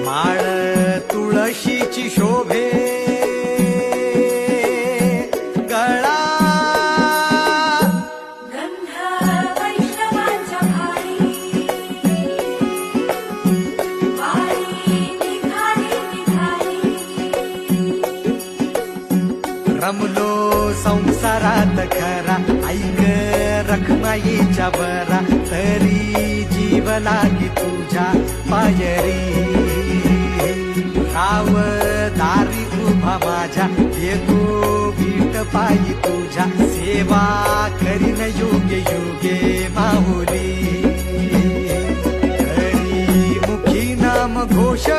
माळ तुळशीची शोभे गळा गंध वैष्णवांच्या भारी वारी निघाली रमलो संसारात खरा ऐक रखमाईच्या बरा तरी जीव लागी तुझ्या पायरी राव दारी उभा माझ्या येतो भीट पायी तुझ्या सेवा करीन योगे योगे माहुली हरी मुखी नाम घोष